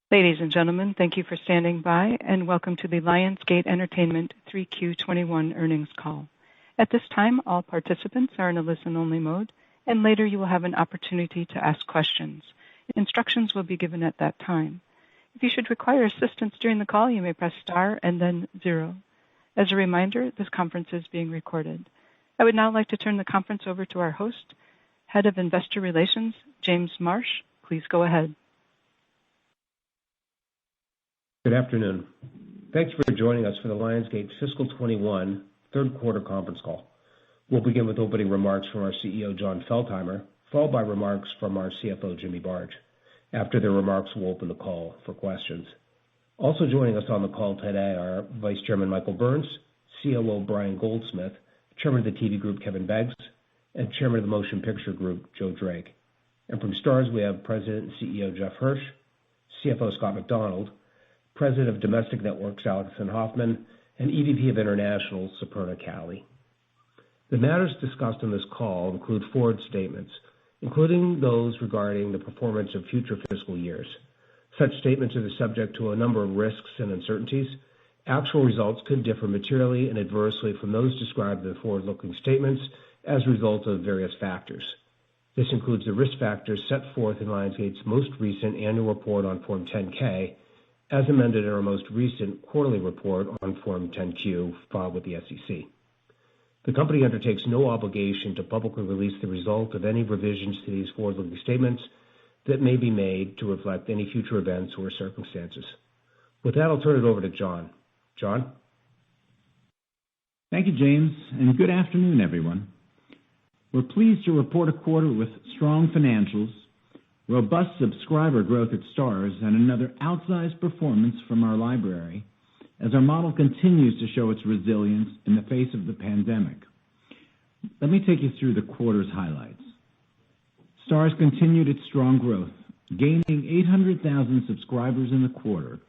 Ladies and gentlemen, thank you for standing by, and welcome to the Lionsgate Entertainment 3Q21 earnings call. At this time, all participants are in a listen-only mode, and later you will have an opportunity to ask questions. Instructions will be given at that time. If you should require assistance during the call, you may press star and then 0. As a reminder, this conference is being recorded. I would now like to turn the conference over to our host, Head of Investor Relations, James Marsh. Please go ahead. Good afternoon. Thanks for joining us for the Lionsgate Fiscal 21 third quarter conference call. We'll begin with opening remarks from our CEO, Jon Feltheimer, followed by remarks from our CFO, Jimmy Barge. After their remarks, we'll open the call for questions. Also joining us on the call today are Vice Chairman Michael Burns, COO Brian Goldsmith, Chairman of the TV Group Kevin Beggs, and Chairman of the Motion Picture Group Joe Drake. And from Starz, we have President and CEO Jeff Hirsch, CFO Scott MacDonald, President of Domestic Networks Alison Hoffman, and EVP of International Superna Cali. The matters discussed in this call include forward statements, including those regarding the performance of future fiscal years. Such statements are subject to a number of risks and uncertainties. Actual results could differ materially and adversely from those described in the forward-looking statements as a result of various factors. This includes the risk factors set forth in Lionsgate's most recent annual report on Form 10-K, as amended in our most recent quarterly report on Form 10-Q filed with the SEC. The company undertakes no obligation to publicly release the result of any revisions to these forward-looking statements that may be made to reflect any future events or circumstances. With that, I'll turn it over to Jon. Jon? Thank you, James, and good afternoon, everyone. We're pleased to report a quarter with strong financials, robust subscriber growth at Starz, and another outsized performance from our library as our model continues to show its resilience in the face of the pandemic. Let me take you through the quarter's highlights. Starz continued its strong growth, gaining 800,000 subscribers in the quarter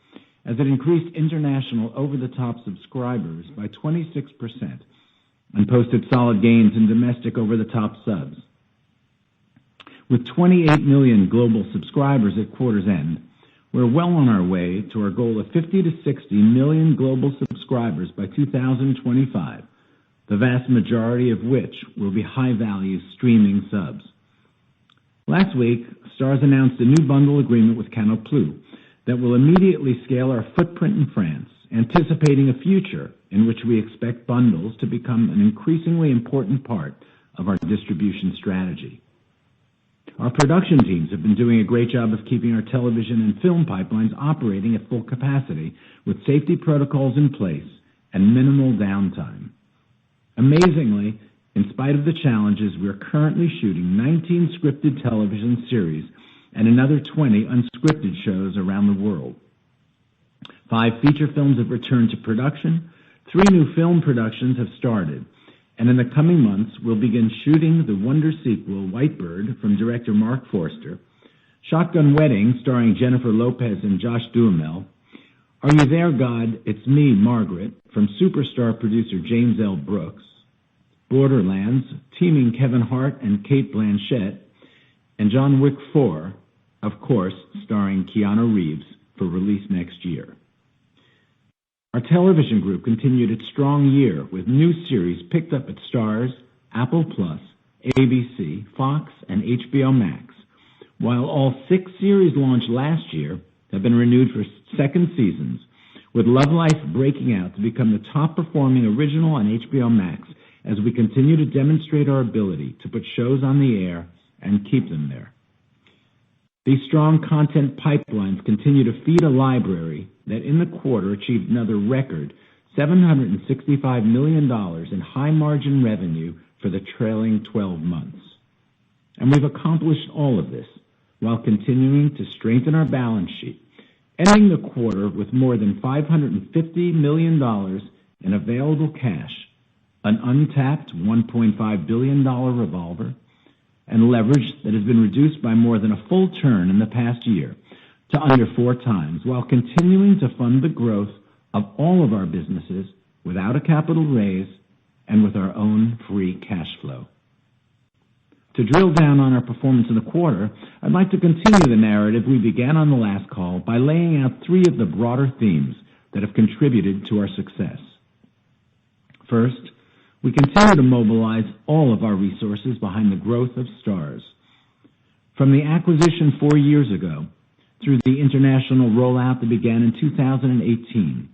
as it increased international over-the-top subscribers by 26% and posted solid gains in domestic over-the-top subs. With 28 million global subscribers at quarter's end, we're well on our way to our goal of 50 to 60 million global subscribers by 2025, the vast majority of which will be high-value streaming subs. Last week, Starz announced a new bundle agreement with Canal+ that will immediately scale our footprint in France, anticipating a future in which we expect bundles to become an increasingly important part of our distribution strategy. Our production teams have been doing a great job of keeping our television and film pipelines operating at full capacity with safety protocols in place and minimal downtime. Amazingly, in spite of the challenges, we are currently shooting 19 scripted television series and another 20 unscripted shows around the world. 5 feature films have returned to production, 3 new film productions have started, and in the coming months, we'll begin shooting the Wonder sequel, Whitebird, from director Mark Forster, Shotgun Wedding, starring Jennifer Lopez and Josh Duhamel, Are You There, God? It's Me, Margaret, from superstar producer James L. Brooks, Borderlands, teaming Kevin Hart and Cate Blanchett, and John Wick 4, of course, starring Keanu Reeves, for release next year. Our television group continued its strong year with new series picked up at Starz, Apple+, ABC, Fox, and HBO Max, while all 6 series launched last year have been renewed for second seasons, with Love Life breaking out to become the top-performing original on HBO Max as we continue to demonstrate our ability to put shows on the air and keep them there. These strong content pipelines continue to feed a library that in the quarter achieved another record $765 million in high-margin revenue for the trailing 12 months. And we've accomplished all of this while continuing to strengthen our balance sheet, ending the quarter with more than $550 million in available cash, an untapped $1.5 billion revolver, and leverage that has been reduced by more than a full turn in the past year to under 4 times, while continuing to fund the growth of all of our businesses without a capital raise and with our own free cash flow. To drill down on our performance in the quarter, I'd like to continue the narrative we began on the last call by laying out three of the broader themes that have contributed to our success. First, we continue to mobilize all of our resources behind the growth of Starz. From the acquisition 4 years ago through the international rollout that began in 2018,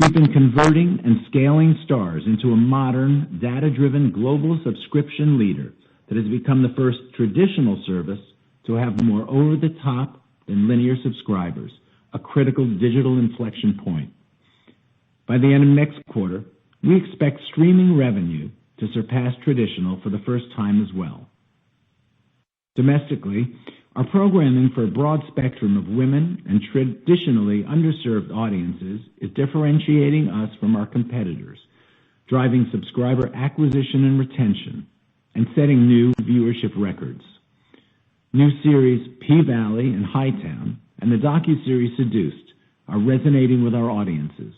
we've been converting and scaling Starz into a modern, data-driven global subscription leader that has become the first traditional service to have more over-the-top than linear subscribers, a critical digital inflection point. By the end of next quarter, we expect streaming revenue to surpass traditional for the first time as well. Domestically, our programming for a broad spectrum of women and traditionally underserved audiences is differentiating us from our competitors, driving subscriber acquisition and retention, and setting new viewership records. New series P-Valley and Hightown and the docuseries Seduced are resonating with our audiences.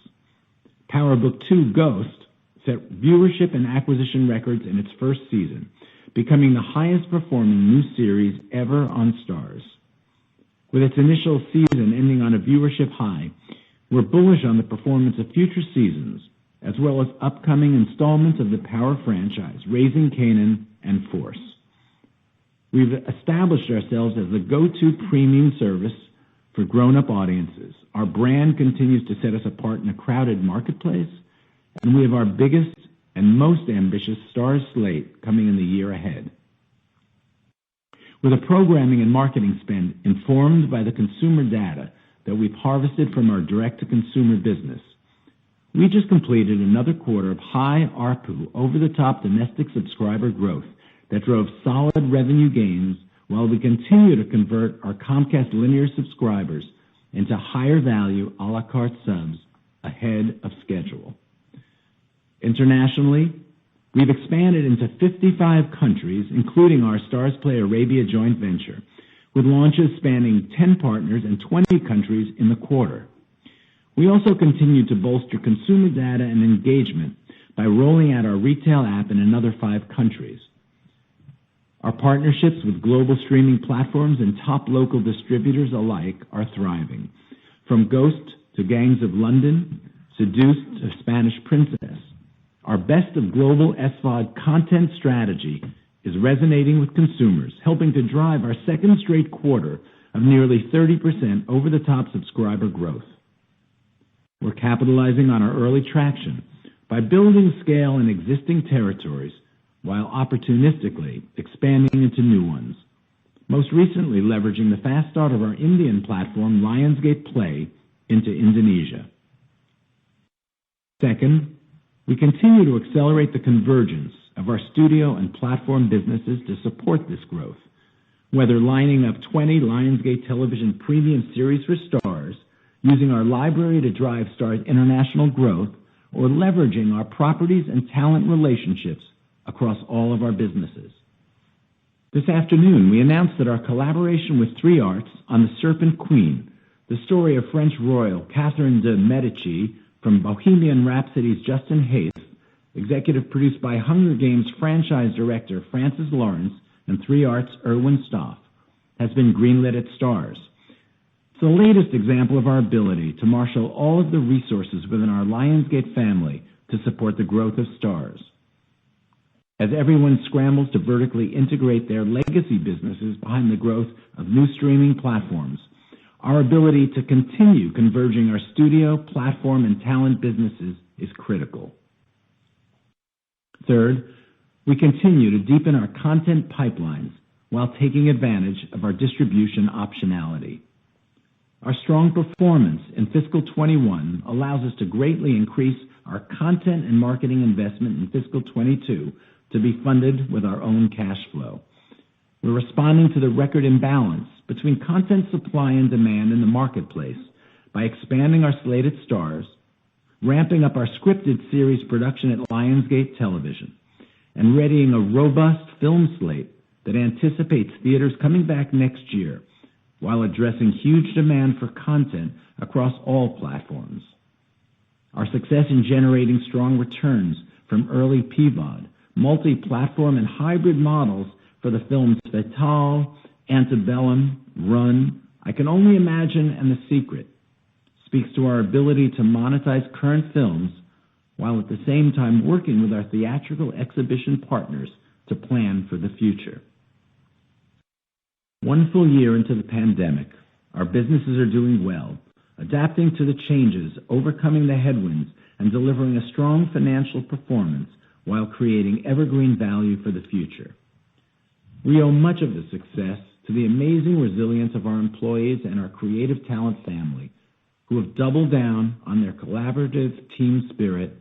Power Book 2 Ghost set viewership and acquisition records in its first season, becoming the highest performing new series ever on Starz. With its initial season ending on a viewership high, we're bullish on the performance of future seasons, as well as upcoming installments of the Power franchise, Raising Kanan and Force. We've established ourselves as the go-to premium service for grown-up audiences. Our brand continues to set us apart in a crowded marketplace, and we have our biggest and most ambitious Starz slate coming in the year ahead. With a programming and marketing spend informed by the consumer data that we've harvested from our direct-to-consumer business, we just completed another quarter of high ARPU over-the-top domestic subscriber growth that drove solid revenue gains while we continue to convert our Comcast linear subscribers into higher value a la carte subs ahead of schedule. Internationally, we've expanded into 55 countries, including our Starzplay Arabia joint venture, with launches spanning 10 partners and 20 countries in the quarter. We also continue to bolster consumer data and engagement by rolling out our retail app in another 5 countries. Our partnerships with global streaming platforms and top local distributors alike are thriving. From Ghost to Gangs of London, Seduced to Spanish Princess, our best of global SVOD content strategy is resonating with consumers, helping to drive our second straight quarter of nearly 30% over-the-top subscriber growth. We're capitalizing on our early traction by building scale in existing territories while opportunistically expanding into new ones, most recently leveraging the fast start of our Indian platform Lionsgate Play into Indonesia. Second, we continue to accelerate the convergence of our studio and platform businesses to support this growth, whether lining up 20 Lionsgate Television premium series for Starz, using our library to drive Starz international growth, or leveraging our properties and talent relationships across all of our businesses. This afternoon, we announced that our collaboration with 3 Arts on The Serpent Queen, the story of French royal Catherine de Medici from Bohemian Rhapsody's Justin Hayes, executive produced by Hunger Games franchise director Francis Lawrence and 3 Arts' Erwin Stoff, has been greenlit at Starz. It's the latest example of our ability to marshal all of the resources within our Lionsgate family to support the growth of Starz. As everyone scrambles to vertically integrate their legacy businesses behind the growth of new streaming platforms, our ability to continue converging our studio, platform, and talent businesses is critical. Third, we continue to deepen our content pipelines while taking advantage of our distribution optionality. Our strong performance in fiscal 21 allows us to greatly increase our content and marketing investment in fiscal 22 to be funded with our own cash flow. We're responding to the record imbalance between content supply and demand in the marketplace by expanding our slate at Starz, ramping up our scripted series production at Lionsgate Television, and readying a robust film slate that anticipates theaters coming back next year while addressing huge demand for content across all platforms. Our success in generating strong returns from early PVOD, multi-platform, and hybrid models for the films Fatale, Antebellum, Run, I Can Only Imagine, and The Secret, speaks to our ability to monetize current films while at the same time working with our theatrical exhibition partners to plan for the future. One full year into the pandemic, our businesses are doing well, adapting to the changes, overcoming the headwinds, and delivering a strong financial performance while creating evergreen value for the future. We owe much of the success to the amazing resilience of our employees and our creative talent family, who have doubled down on their collaborative team spirit,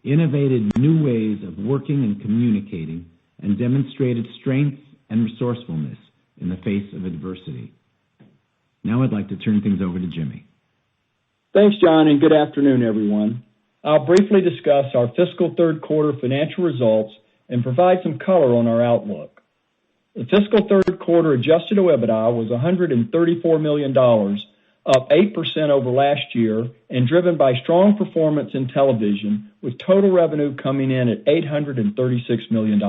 innovated new ways of working and communicating, and demonstrated strength and resourcefulness in the face of adversity. Now I'd like to turn things over to Jimmy. Thanks, John, and good afternoon, everyone. I'll briefly discuss our fiscal third quarter financial results and provide some color on our outlook. The fiscal third quarter adjusted OIBDA was $134 million, up 8% over last year, and driven by strong performance in television, with total revenue coming in at $836 million.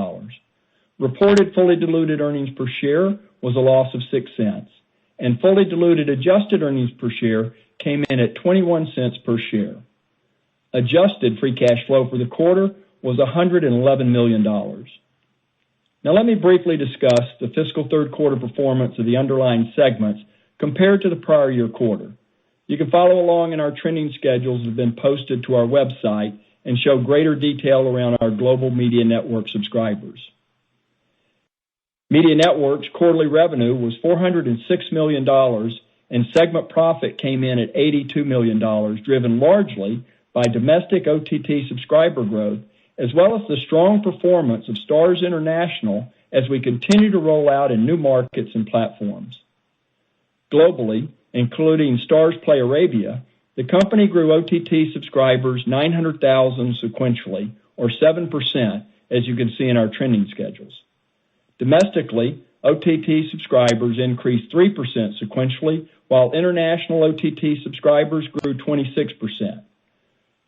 Reported fully diluted earnings per share was a loss of 6 cents, and fully diluted adjusted earnings per share came in at 21 cents per share. Adjusted free cash flow for the quarter was $111 million. Now let me briefly discuss the fiscal third quarter performance of the underlying segments compared to the prior year quarter. You can follow along in our trending schedules that have been posted to our website and show greater detail around our global media network subscribers. Media Networks' quarterly revenue was $406 million, and segment profit came in at $82 million, driven largely by domestic OTT subscriber growth, as well as the strong performance of Starz International as we continue to roll out in new markets and platforms. Globally, including Starz Play Arabia, the company grew OTT subscribers 900,000 sequentially, or 7%, as you can see in our trending schedules. Domestically, OTT subscribers increased 3% sequentially, while international OTT subscribers grew 26%.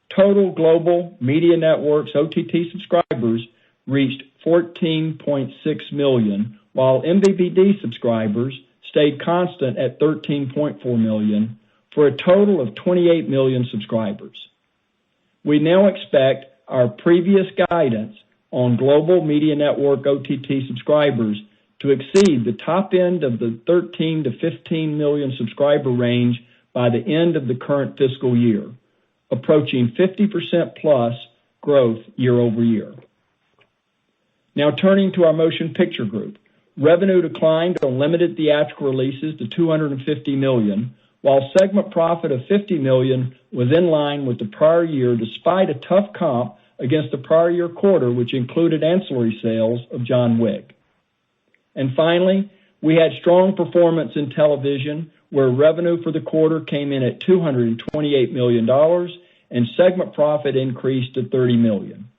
Total global Media Networks OTT subscribers reached 14.6 million, while MVPD subscribers stayed constant at 13.4 million, for a total of 28 million subscribers. We now expect our previous guidance on global Media Network OTT subscribers to exceed the top end of the 13 to 15 million subscriber range by the end of the current fiscal year, approaching 50% plus growth year over year. Now turning to our Motion Picture Group. Revenue declined on limited theatrical releases to $250 million, while segment profit of $50 million was in line with the prior year despite a tough comp against the prior year quarter, which included ancillary sales of John Wick. And finally, we had strong performance in television, where revenue for the quarter came in at $228 million, and segment profit increased to $30 million,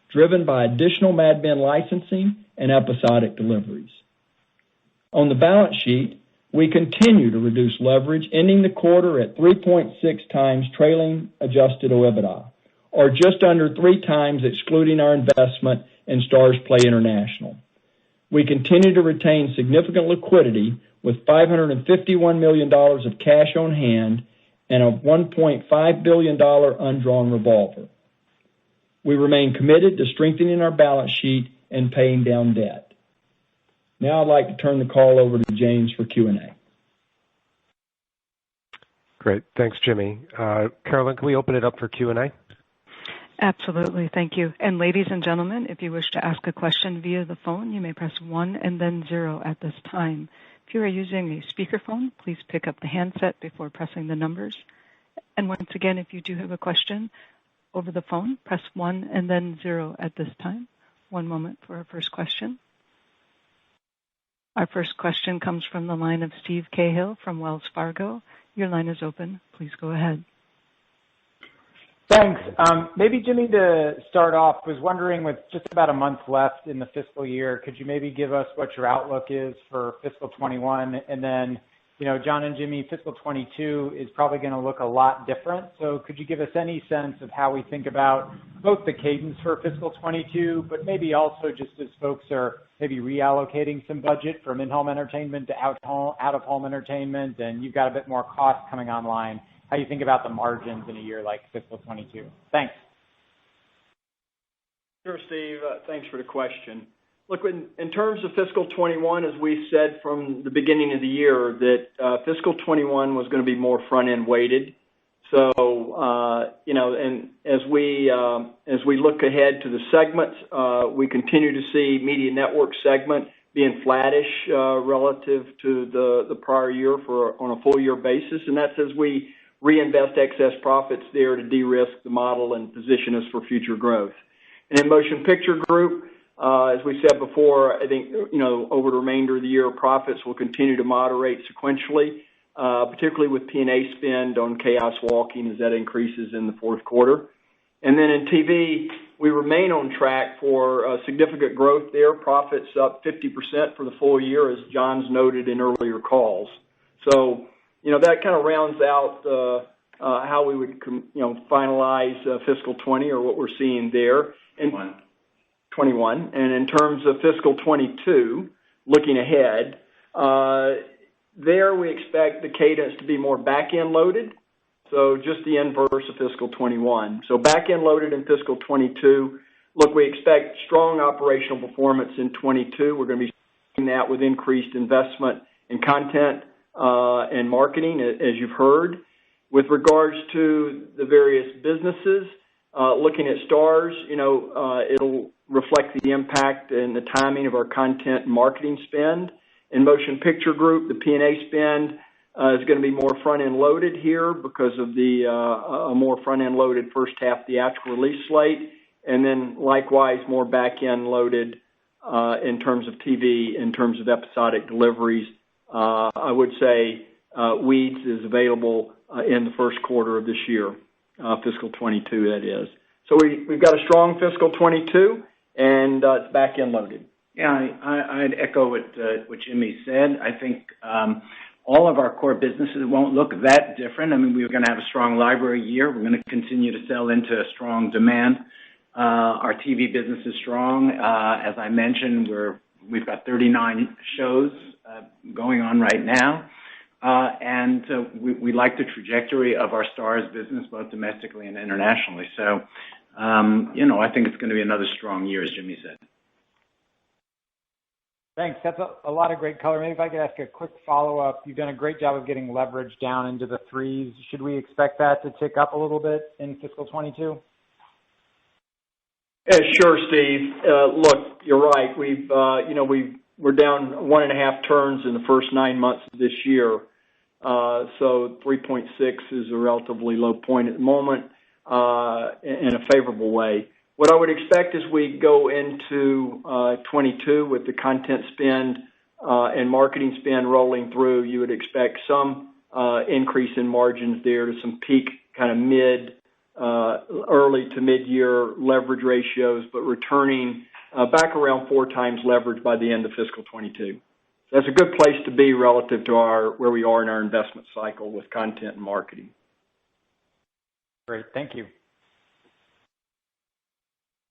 driven by additional Mad Men licensing and episodic deliveries. On the balance sheet, we continue to reduce leverage, ending the quarter at 3.6 times trailing adjusted OIBDA, or just under 3 times excluding our investment in Starz Play International. We continue to retain significant liquidity with $551 million of cash on hand and a $1.5 billion undrawn revolver. We remain committed to strengthening our balance sheet and paying down debt. Now I'd like to turn the call over to James for Q&A. Great. Thanks, Jimmy. Carolyn, can we open it up for Q&A? Absolutely. Thank you. And ladies and gentlemen, if you wish to ask a question via the phone, you may press 1 and then 0 at this time. If you are using a speakerphone, please pick up the handset before pressing the numbers. And once again, if you do have a question over the phone, press 1 and then 0 at this time. One moment for our first question. Our first question comes from the line of Steve Cahill from Wells Fargo. Your line is open. Please go ahead. Thanks. Maybe, Jimmy, to start off, was wondering, with just about a month left in the fiscal year, could you maybe give us what your outlook is for fiscal 21? And then John and Jimmy, fiscal 22 is probably going to look a lot different. So could you give us any sense of how we think about both the cadence for fiscal 22, but maybe also just as folks are maybe reallocating some budget from in-home entertainment to out-of-home entertainment, and you've got a bit more cost coming online, how you think about the margins in a year like fiscal 22? Thanks. Sure, Steve. Thanks for the question. Look, in terms of fiscal 21, as we said from the beginning of the year, that fiscal 21 was going to be more front-end weighted. So, and as we look ahead to the segments, we continue to see Media Network segment being flattish relative to the prior year on a full year basis, and that's as we reinvest excess profits there to de-risk the model and position us for future growth. And in Motion Picture Group, as we said before, I think, over the remainder of the year, profits will continue to moderate sequentially, particularly with P&A spend on Chaos Walking as that increases in the fourth quarter. And then in TV, we remain on track for significant growth there, profits up 50% for the full year, as John's noted in earlier calls. So, that kind of rounds out how we would, finalize fiscal 20 or what we're seeing there. And 21. And in terms of fiscal 22, looking ahead, there we expect the cadence to be more back-end loaded, so just the inverse of fiscal 21. So back-end loaded in fiscal 22. Look, we expect strong operational performance in 22. We're going to be seeing that with increased investment in content and marketing, as you've heard. With regards to the various businesses, looking at Stars, it'll reflect the impact and the timing of our content and marketing spend. In Motion Picture Group, the P&A spend is going to be more front-end loaded here because of the a more front-end loaded first half theatrical release slate, and then likewise more back-end loaded in terms of TV, in terms of episodic deliveries. I would say Weeds is available in the first quarter of this year, fiscal 22, that is. So we've got a strong fiscal 22, and it's back-end loaded. Yeah, I'd echo what Jimmy said. I think all of our core businesses won't look that different. I mean, we're going to have a strong library year. We're going to continue to sell into a strong demand. Our TV business is strong. As I mentioned, we've got 39 shows going on right now. And we like the trajectory of our Stars business, both domestically and internationally. So, I think it's going to be another strong year, as Jimmy said. Thanks. That's a lot of great color. Maybe if I could ask a quick follow-up. You've done a great job of getting leverage down into the threes. Should we expect that to tick up a little bit in fiscal 22? Yeah, sure, Steve. Look, you're right. We're down 1.5 turns in the first 9 months of this year. So 3.6 is a relatively low point at the moment in a favorable way. What I would expect as we go into 22 with the content spend and marketing spend rolling through, you would expect some increase in margins there to some peak kind of early to mid-year leverage ratios, but returning back around 4 times leverage by the end of fiscal 22. That's a good place to be relative to where we are in our investment cycle with content and marketing. Great. Thank you.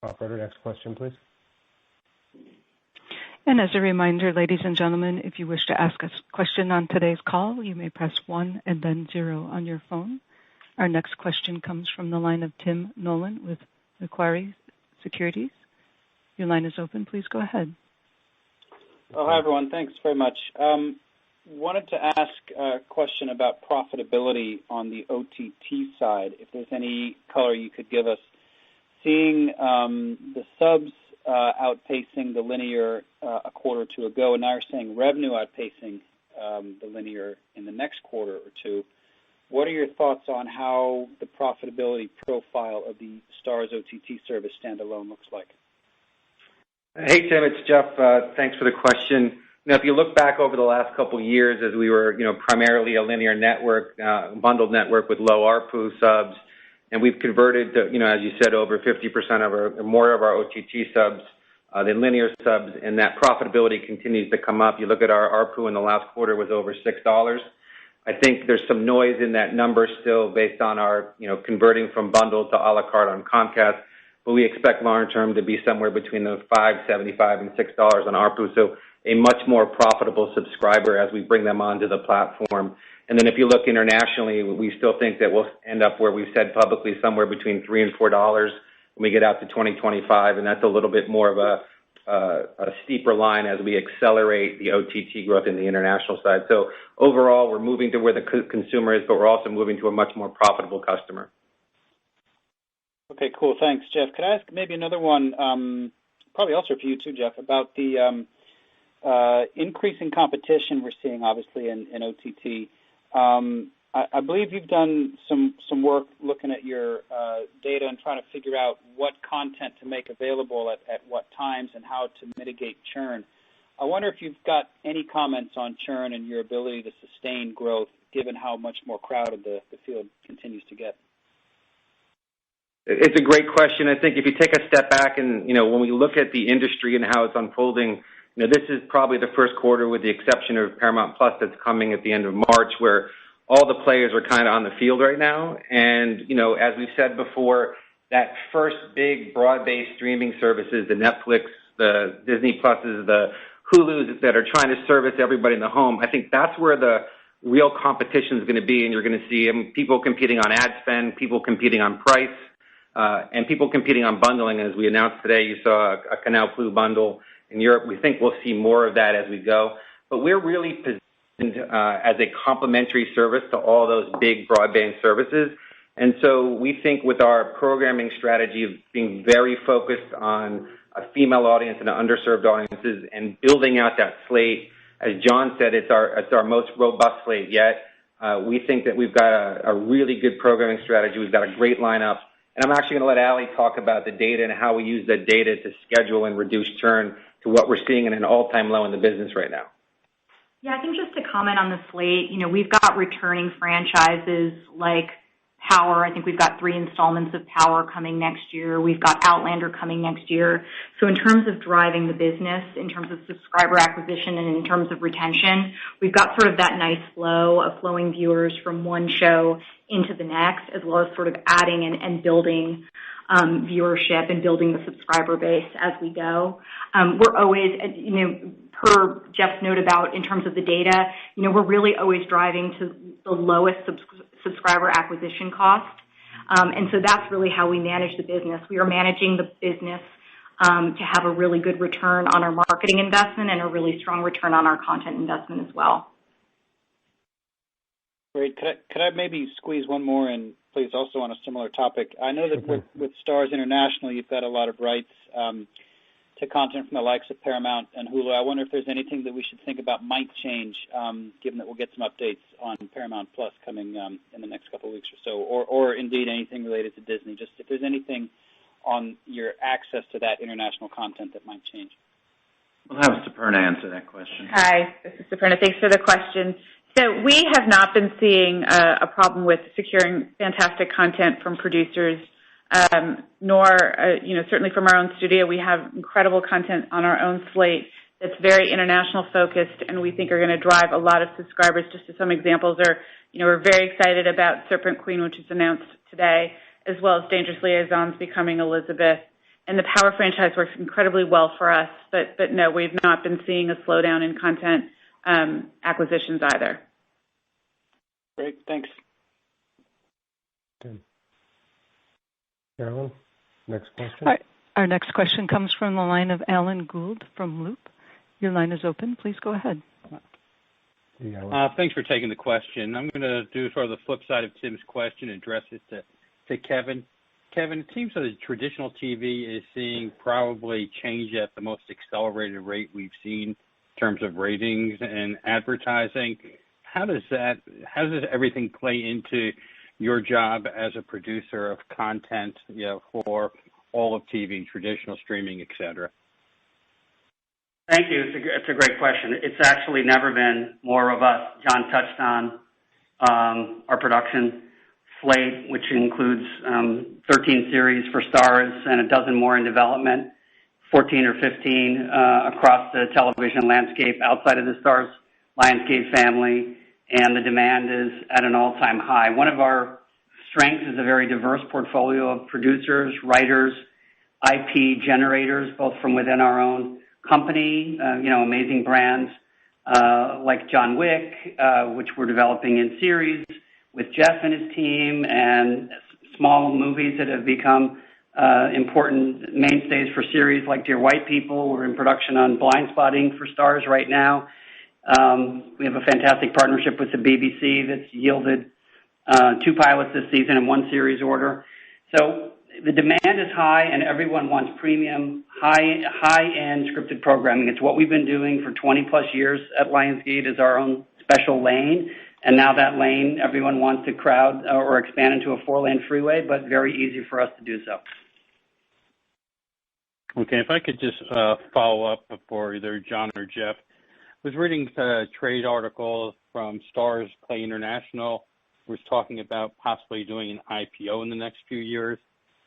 Operator, next question, please. And as a reminder, ladies and gentlemen, if you wish to ask a question on today's call, you may press 1 and then 0 on your phone. Our next question comes from the line of Tim Nolan with Macquarie Securities. Your line is open. Please go ahead. Oh, hi, everyone. Thanks very much. Wanted to ask a question about profitability on the OTT side, if there's any color you could give us. Seeing the subs outpacing the linear a quarter or two ago, and now you're saying revenue outpacing the linear in the next quarter or two. What are your thoughts on how the profitability profile of the Stars OTT service standalone looks like? Hey, Tim, it's Jeff. Thanks for the question. If you look back over the last couple of years as we were, primarily a linear network, bundled network with low ARPU subs, and we've converted, as you said, over 50% more of our OTT subs the linear subs, and that profitability continues to come up. You look at our ARPU in the last quarter was over $6. I think there's some noise in that number still based on our, converting from bundle to a la carte on Comcast, but we expect long term to be somewhere between the $5.75 and $6 on ARPU, so a much more profitable subscriber as we bring them onto the platform. And then if you look internationally, we still think that we'll end up where we've said publicly somewhere between $3 and $4 when we get out to 2025, and that's a little bit more of a steeper line as we accelerate the OTT growth in the international side. So overall, we're moving to where the consumer is, but we're also moving to a much more profitable customer. Okay, cool. Thanks, Jeff. Could I ask maybe another one, probably also for you too, Jeff, about the increasing competition we're seeing, obviously, in OTT. I believe you've done some work looking at your data and trying to figure out what content to make available at what times and how to mitigate churn. I wonder if you've got any comments on churn and your ability to sustain growth given how much more crowded the field continues to get. It's a great question. I think if you take a step back and, when we look at the industry and how it's unfolding, this is probably the first quarter with the exception of Paramount Plus that's coming at the end of March where all the players are kind of on the field right now. And, as we've said before, that first big broad-based streaming services, the Netflix, the Disney Pluses, the Hulus that are trying to service everybody in the home, I think that's where the real competition is going to be. And you're going to see people competing on ad spend, people competing on price, and people competing on bundling. As we announced today, you saw a Canal Plus bundle in Europe. We think we'll see more of that as we go. But we're really positioned as a complementary service to all those big broadband services. And so we think with our programming strategy of being very focused on a female audience and underserved audiences and building out that slate, as John said, it's our most robust slate yet. We think that we've got a really good programming strategy. We've got a great lineup. And I'm actually going to let Allie talk about the data and how we use that data to schedule and reduce churn to what we're seeing in an all-time low in the business right now. Yeah, I think just to comment on the slate, we've got returning franchises like Power. I think we've got 3 installments of Power coming next year. We've got Outlander coming next year. So in terms of driving the business, in terms of subscriber acquisition and in terms of retention, we've got sort of that nice flow of flowing viewers from one show into the next, as well as sort of adding and building viewership and building the subscriber base as we go. We're always, per Jeff's note about in terms of the data, we're really always driving to the lowest subscriber acquisition cost. And so that's really how we manage the business. We are managing the business to have a really good return on our marketing investment and a really strong return on our content investment as well. Great. Could I maybe squeeze one more in, please, also on a similar topic? I know that with Starz International, you've got a lot of rights to content from the likes of Paramount and Hulu. I wonder if there's anything that we should think about might change, given that we'll get some updates on Paramount Plus coming in the next couple of weeks or so, or indeed anything related to Disney. Just if there's anything on your access to that international content that might change. We'll have Superna answer that question. Hi, this is Superna. Thanks for the question. So we have not been seeing a problem with securing fantastic content from producers, nor, certainly from our own studio. We have incredible content on our own slate that's very international focused and we think are going to drive a lot of subscribers. Just as some examples are, we're very excited about Serpent Queen, which is announced today, as well as Dangerous Liaisons becoming Elizabeth. And the Power franchise works incredibly well for us, but no, we've not been seeing a slowdown in content acquisitions either. Great, thanks. Good. Carolyn, next question. Our next question comes from the line of Alan Gould from Loop. Your line is open. Please go ahead. Thanks for taking the question. I'm going to do sort of the flip side of Tim's question and address it to Kevin. Kevin, it seems that traditional TV is seeing probably change at the most accelerated rate we've seen in terms of ratings and advertising. How does everything play into your job as a producer of content, for all of TV, traditional streaming, et cetera? Thank you. It's a great question. It's actually never been more robust. John touched on our production slate, which includes 13 series for Starz and a dozen more in development. 14 or 15 across the television landscape outside of the Starz Lionsgate family, and the demand is at an all-time high. One of our strengths is a very diverse portfolio of producers, writers, IP generators, both from within our own company, amazing brands like John Wick, which we're developing in series with Jeff and his team, and small movies that have become important mainstays for series like Dear White People. We're in production on Blind Spotting for Starz right now. We have a fantastic partnership with the BBC that's yielded 2 pilots this season and 1 series order. So the demand is high, and everyone wants premium, high-end scripted programming. It's what we've been doing for 20-plus years at Lionsgate is our own special lane, and now that lane, everyone wants to crowd or expand into a 4-lane freeway, but very easy for us to do so. Okay, if I could just follow up for either John or Jeff. I was reading a trade article from Starz Play International, was talking about possibly doing an IPO in the next few years.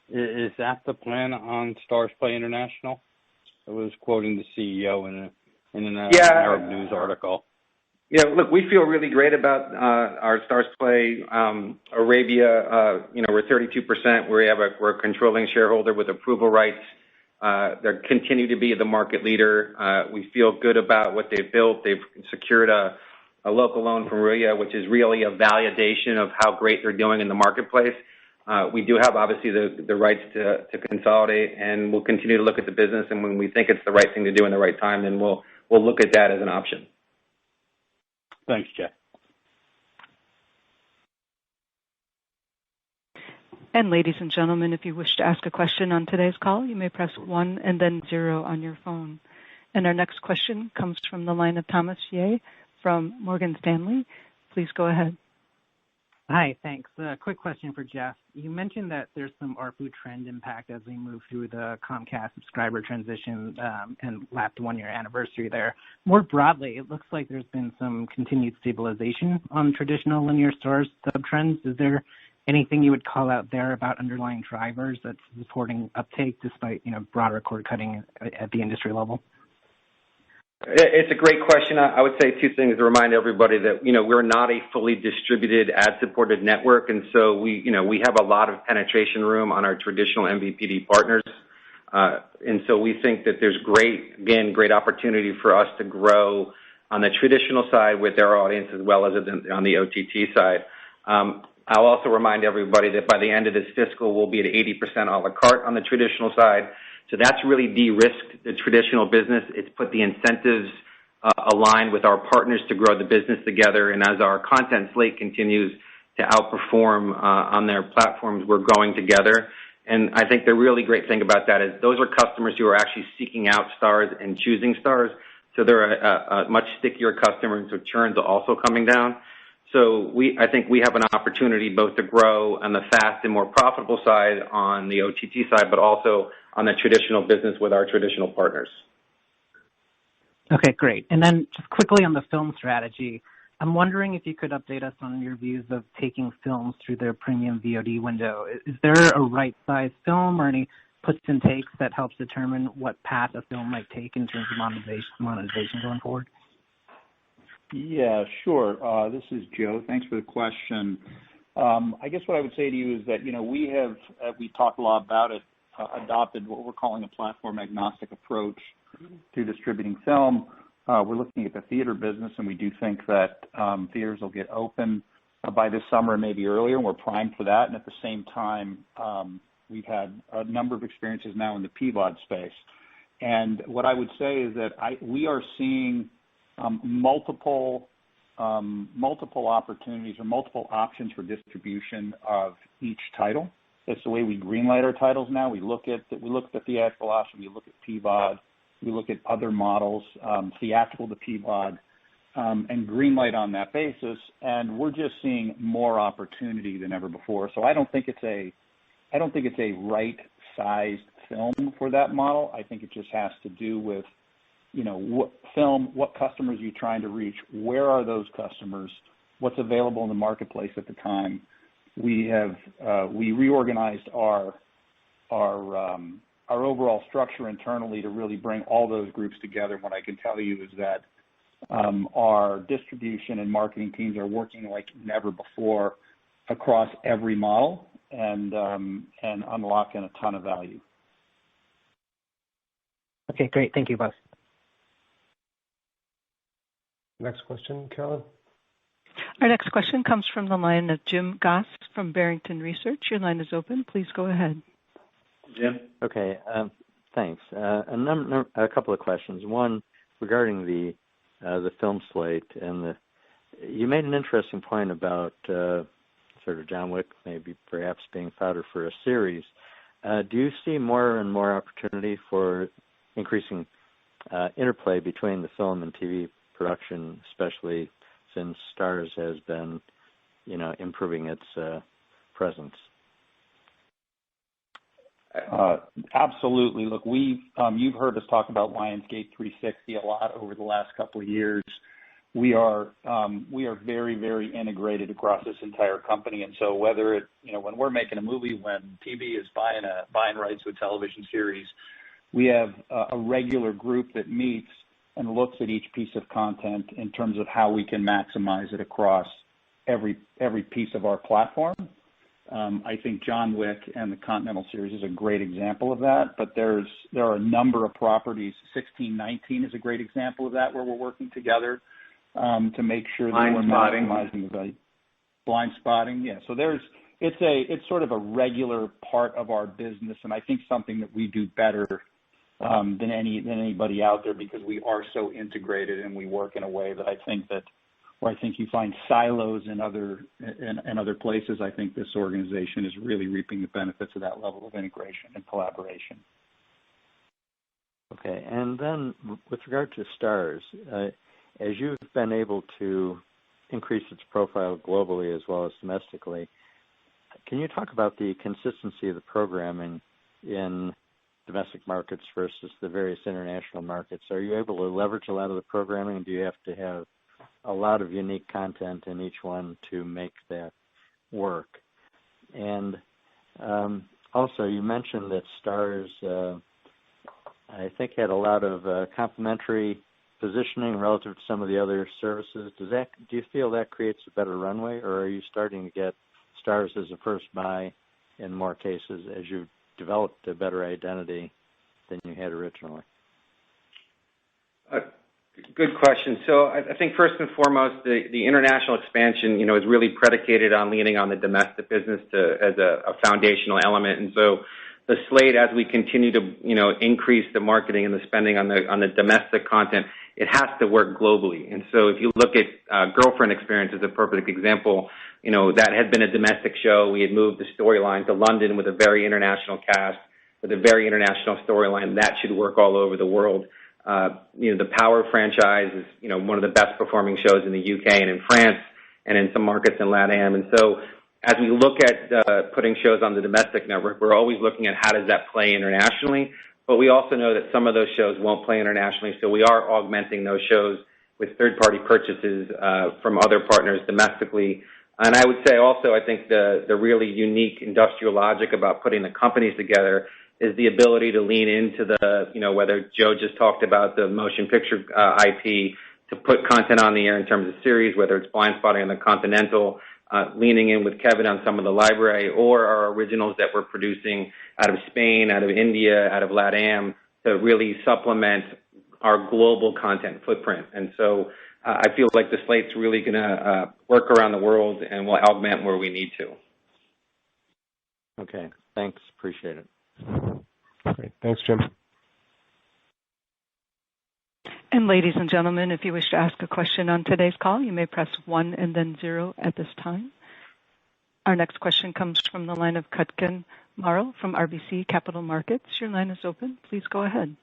Is that the plan on Starz Play International? I was quoting the CEO in an Arab News article. Yeah, look, we feel really great about our Starz Play Arabia. We're 32%. We're a controlling shareholder with approval rights. They continue to be the market leader. We feel good about what they've built. They've secured a local loan from Ruya, which is really a validation of how great they're doing in the marketplace. We do have, obviously, the rights to consolidate, and we'll continue to look at the business, and when we think it's the right thing to do in the right time, then we'll look at that as an option. Thanks, Jeff. And ladies and gentlemen, if you wish to ask a question on today's call, you may press 1 and then 0 on your phone. And our next question comes from the line of Thomas Yeh from Morgan Stanley. Please go ahead. Hi, thanks. A quick question for Jeff. You mentioned that there's some ARPU trend impact as we move through the Comcast subscriber transition and lap the 1-year anniversary there. More broadly, it looks like there's been some continued stabilization on traditional linear Starz sub-trends. Is there anything you would call out there about underlying drivers that's supporting uptake despite, broader cord cutting at the industry level? It's a great question. I would say 2 things to remind everybody that, we're not a fully distributed ad-supported network, and so we have a lot of penetration room on our traditional MVPD partners. And so we think that there's great opportunity for us to grow on the traditional side with their audience as well as on the OTT side. I'll also remind everybody that by the end of this fiscal, we'll be at 80% a la carte on the traditional side. So that's really de-risked the traditional business. It's put the incentives aligned with our partners to grow the business together. And as our content slate continues to outperform on their platforms, we're growing together. And I think the really great thing about that is those are customers who are actually seeking out Starz and choosing Starz. So they're a much stickier customer, and so churn's also coming down. So I think we have an opportunity both to grow on the fast and more profitable side on the OTT side, but also on the traditional business with our traditional partners. Okay, great. And then just quickly on the film strategy, I'm wondering if you could update us on your views of taking films through their premium VOD window. Is there a right size film or any puts and takes that helps determine what path a film might take in terms of monetization going forward? Yeah, sure. This is Joe. Thanks for the question. I guess what I would say to you is that, we talked a lot about it, adopted what we're calling a platform agnostic approach to distributing film. We're looking at the theater business, and we do think that theaters will get open by this summer, maybe earlier, and we're primed for that. And at the same time, we've had a number of experiences now in the PVOD space. And what I would say is that we are seeing multiple opportunities or multiple options for distribution of each title. That's the way we greenlight our titles now. We look at the theatrical option, we look at PVOD, we look at other models, theatrical to PVOD, and greenlight on that basis. And we're just seeing more opportunity than ever before. So I don't think it's a right-sized film for that model. I think it just has to do with what customers are you trying to reach? Where are those customers? What's available in the marketplace at the time? We reorganized our overall structure internally to really bring all those groups together. What I can tell you is that our distribution and marketing teams are working like never before across every model and unlocking a ton of value. Okay, great. Thank you both. Next question, Carolyn. Our next question comes from the line of Jim Goss from Barrington Research. Your line is open. Please go ahead. Jim? Okay, thanks. A couple of questions. One, regarding the film slate, and you made an interesting point about sort of John Wick maybe perhaps being fodder for a series. Do you see more and more opportunity for increasing interplay between the film and TV production, especially since Starz has been, improving its presence? Absolutely. Look, you've heard us talk about Lionsgate 360 a lot over the last couple of years. We are very, very integrated across this entire company, and so whether when we're making a movie, when TV is buying rights to a television series, we have a regular group that meets and looks at each piece of content in terms of how we can maximize it across every piece of our platform. I think John Wick and the Continental series is a great example of that, but there are a number of properties. 1619 is a great example of that, where we're working together to make sure that we're maximizing the value. Blind Spotting, yeah. So it's sort of a regular part of our business, and I think something that we do better than anybody out there, because we are so integrated and we work in a way that I think you find silos in other places. I think this organization is really reaping the benefits of that level of integration and collaboration. Okay, and then with regard to Starz, as you've been able to increase its profile globally as well as domestically, can you talk about the consistency of the programming in domestic markets versus the various international markets? Are you able to leverage a lot of the programming? Do you have to have a lot of unique content in each one to make that work? And also, you mentioned that Starz, I think, had a lot of complementary positioning relative to some of the other services. Do you feel that creates a better runway, or are you starting to get Starz as a first buy in more cases as you developed a better identity than you had originally? Good question. So I think first and foremost, the international expansion, is really predicated on leaning on the domestic business as a foundational element. And so the slate, as we continue to, increase the marketing and the spending on the domestic content, it has to work globally. And so if you look at Girlfriend Experience as a perfect example, that had been a domestic show. We had moved the storyline to London with a very international cast, with a very international storyline. That should work all over the world. The Power franchise is, one of the best performing shows in the UK and in France and in some markets in LATAM. And so as we look at putting shows on the domestic network, we're always looking at how does that play internationally. But we also know that some of those shows won't play internationally, so we are augmenting those shows with third-party purchases from other partners domestically. And I would say also, I think the really unique industrial logic about putting the companies together is the ability to lean into whether Joe just talked about the motion picture IP, to put content on the air in terms of series, whether it's Blind Spotting on the Continental, leaning in with Kevin on some of the library, or our originals that we're producing out of Spain, out of India, out of LATAM, to really supplement our global content footprint. And so I feel like the slate's really going to work around the world, and we'll augment where we need to. Okay, thanks. Appreciate it. Great. Thanks, Jim. And ladies and gentlemen, if you wish to ask a question on today's call, you may press 1 and then 0 at this time. Our next question comes from the line of Kutgun Maral from RBC Capital Markets. Your line is open. Please go ahead.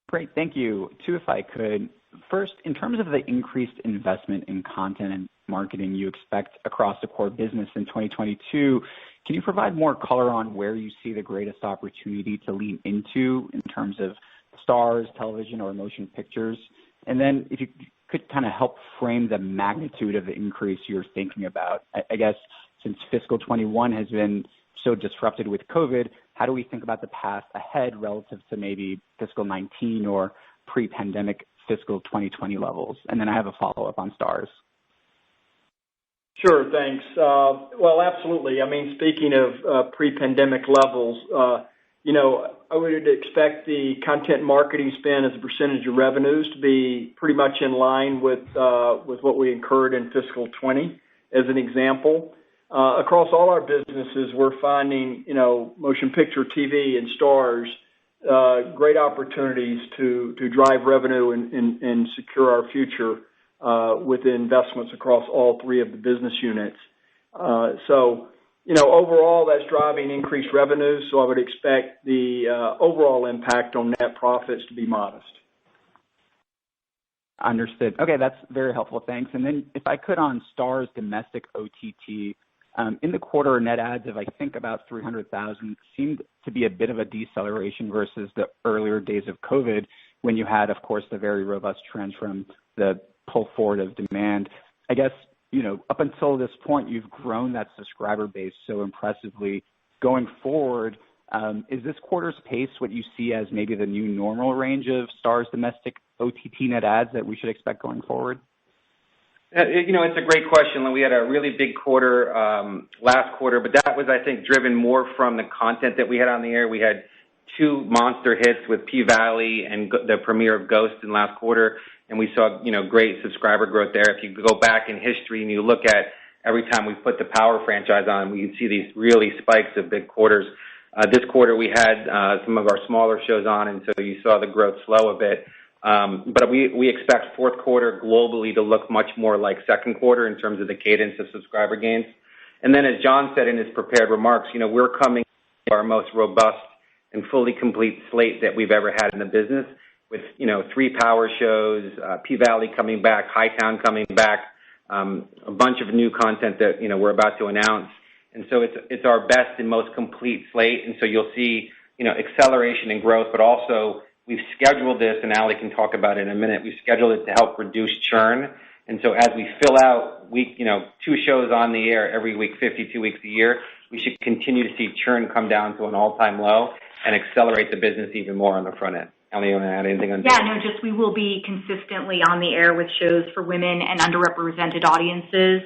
Great. Thank you. Two, if I could. First, in terms of the increased investment in content and marketing you expect across the core business in 2022, can you provide more color on where you see the greatest opportunity to lean into in terms of Starz, television, or motion pictures? And then if you could kind of help frame the magnitude of the increase you're thinking about. I guess since fiscal 21 has been so disrupted with COVID, how do we think about the path ahead relative to maybe fiscal 19 or pre-pandemic fiscal 2020 levels? And then I have a follow-up on Stars. Sure, thanks. Well, absolutely. I mean, speaking of pre-pandemic levels, I would expect the content marketing spend as a percentage of revenues to be pretty much in line with what we incurred in fiscal 20, as an example. Across all our businesses, we're finding, motion picture, TV, and Stars, great opportunities to drive revenue and secure our future with the investments across all three of the business units. Overall, that's driving increased revenue, so I would expect the overall impact on net profits to be modest. Understood. Okay, that's very helpful. Thanks. And then if I could on Stars domestic OTT, in the quarter, net adds of, I think, about 300,000 seemed to be a bit of a deceleration versus the earlier days of COVID when you had, of course, the very robust trends from the pull forward of demand. I guess, up until this point, you've grown that subscriber base so impressively. Going forward, is this quarter's pace what you see as maybe the new normal range of Stars domestic OTT net adds that we should expect going forward? It's a great question. We had a really big quarter last quarter, but that was, I think, driven more from the content that we had on the air. We had 2 monster hits with P-Valley and the premiere of Ghost in last quarter, and we saw, great subscriber growth there. If you go back in history and you look at every time we put the Power franchise on, we can see these really spikes of big quarters. This quarter we had some of our smaller shows on, and so you saw the growth slow a bit. But we expect fourth quarter globally to look much more like second quarter in terms of the cadence of subscriber gains. And then as John said in his prepared remarks, we're coming to our most robust and fully complete slate that we've ever had in the business with, 3 Power shows, P-Valley coming back, Hightown coming back, a bunch of new content that, we're about to announce. And so it's our best and most complete slate. And so you'll see, acceleration and growth, but also we've scheduled this, and Allie can talk about it in a minute. We've scheduled it to help reduce churn. And so as we fill out 2 shows on the air every week, 52 weeks a year, we should continue to see churn come down to an all-time low and accelerate the business even more on the front end. Allie, you want to add anything on that? Yeah, no, just we will be consistently on the air with shows for women and underrepresented audiences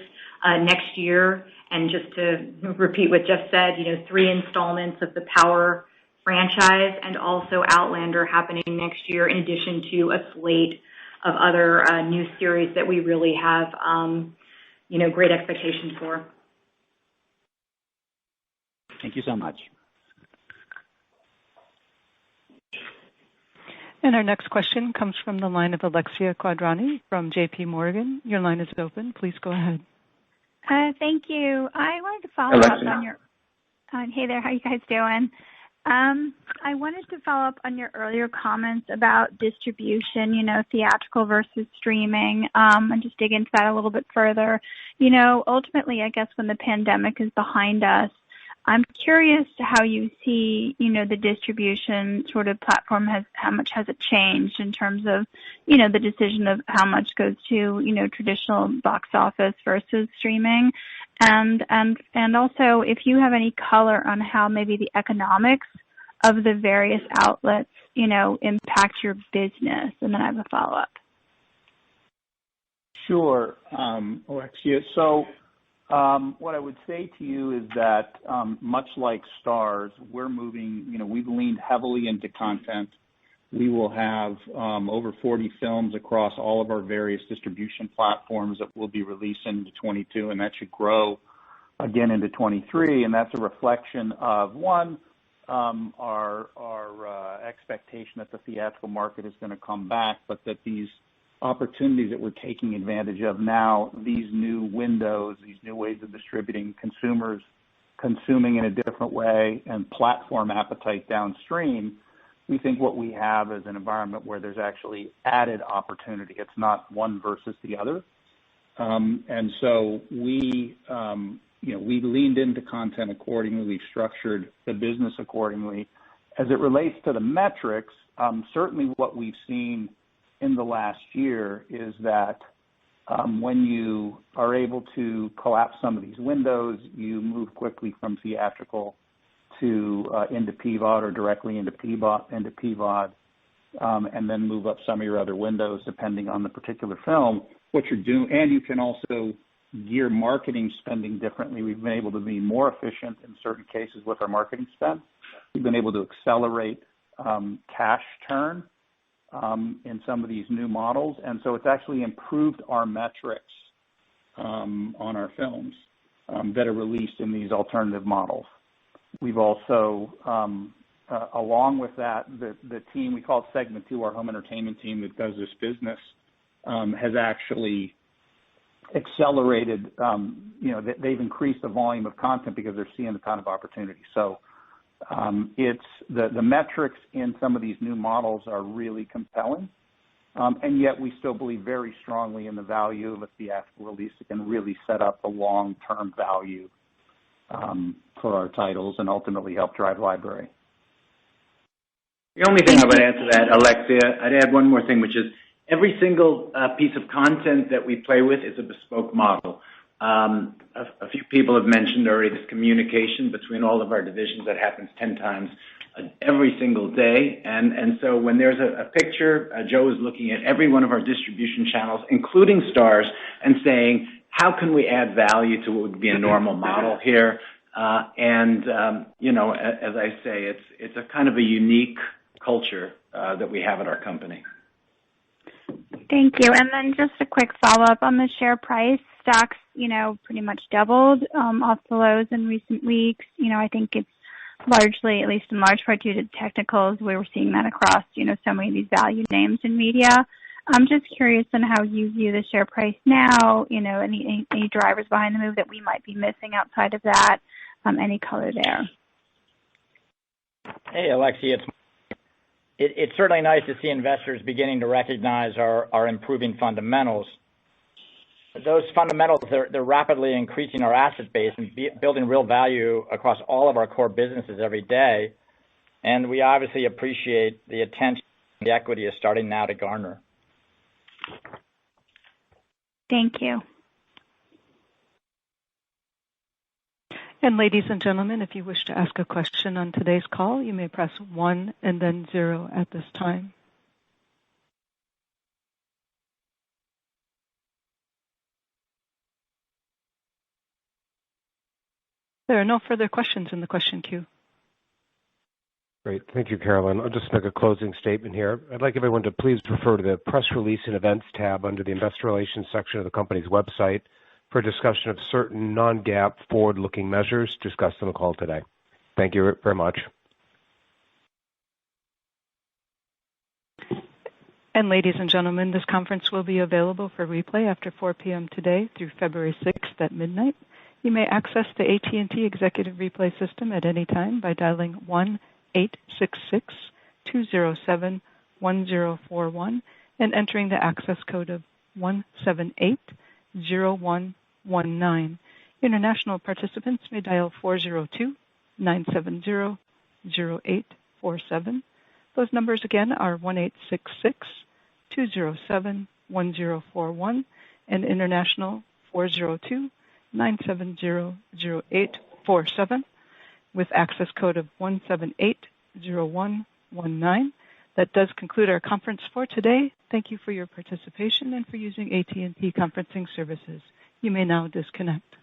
next year. And just to repeat what Jeff said, 3 installments of the Power franchise and also Outlander happening next year, in addition to a slate of other new series that we really have, great expectations for. Thank you so much. And our next question comes from the line of Alexia Quadrani from J.P. Morgan. Your line is open. Please go ahead. Thank you. I wanted to follow up on your... hey there, how you guys doing? I wanted to follow up on your earlier comments about distribution, theatrical versus streaming, and just dig into that a little bit further. Ultimately, I guess when the pandemic is behind us, I'm curious how you see, the distribution sort of platform how much has it changed in terms of, the decision of how much goes to, traditional box office versus streaming. And also if you have any color on how maybe the economics of the various outlets, impact your business. And then I have a follow-up. Sure, Alexia. So what I would say to you is that much like Stars, we're moving, we've leaned heavily into content. We will have over 40 films across all of our various distribution platforms that will be released into 22, and that should grow again into 23. And that's a reflection of, one, our expectation that the theatrical market is going to come back, but that these opportunities that we're taking advantage of now, these new windows, these new ways of distributing, consumers consuming in a different way, and platform appetite downstream, we think what we have is an environment where there's actually added opportunity. It's not one versus the other. And so we leaned into content accordingly. We've structured the business accordingly. As it relates to the metrics, certainly what we've seen in the last year is that when you are able to collapse some of these windows, you move quickly from theatrical into PVOD or directly into PVOD, and then move up some of your other windows depending on the particular film. What you're doing, and you can also gear marketing spending differently. We've been able to be more efficient in certain cases with our marketing spend. We've been able to accelerate cash turn in some of these new models, and so it's actually improved our metrics on our films that are released in these alternative models. We've also, along with that, the team, we call it Segment 2, our home entertainment team that does this business, has actually accelerated, they've increased the volume of content because they're seeing a ton of opportunity. So it's the metrics in some of these new models are really compelling, and yet we still believe very strongly in the value of a theatrical release that can really set up a long-term value for our titles and ultimately help drive library. The only thing I would add to that, Alexia, I'd add one more thing, which is every single piece of content that we play with is a bespoke model. A few people have mentioned already this communication between all of our divisions that happens 10 times every single day. And so when there's a picture, Joe is looking at every one of our distribution channels, including Stars, and saying, how can we add value to what would be a normal model here? As I say, it's a kind of a unique culture that we have at our company. Thank you. And then just a quick follow-up on the share price. Stocks, pretty much doubled off the lows in recent weeks. I think it's largely, at least in large part, due to technicals. We were seeing that across, so many of these value names in media. I'm just curious on how you view the share price now, any drivers behind the move that we might be missing outside of that, any color there. Hey, Alexia, it's certainly nice to see investors beginning to recognize our improving fundamentals. Those fundamentals, they're rapidly increasing our asset base and building real value across all of our core businesses every day. And we obviously appreciate the attention the equity is starting now to garner. Thank you. And ladies and gentlemen, if you wish to ask a question on today's call, you may press 1 and then 0 at this time. There are no further questions in the question queue. Great. Thank you, Carolyn. I'll just make a closing statement here. I'd like everyone to please refer to the Press Release and Events tab under the Investor Relations section of the company's website for a discussion of certain non-GAAP forward-looking measures discussed on the call today. Thank you very much. And ladies and gentlemen, this conference will be available for replay after 4 p.m. today through February 6th at midnight. You may access the AT&T Executive Replay System at any time by dialing 1-866-207-1041 and entering the access code of 178-0119. International participants may dial 402-970-0847. Those numbers again are 1-866-207-1041 and international 402-970-0847 with access code of 178-0119. That does conclude our conference for today. Thank you for your participation and for using AT&T conferencing services. You may now disconnect.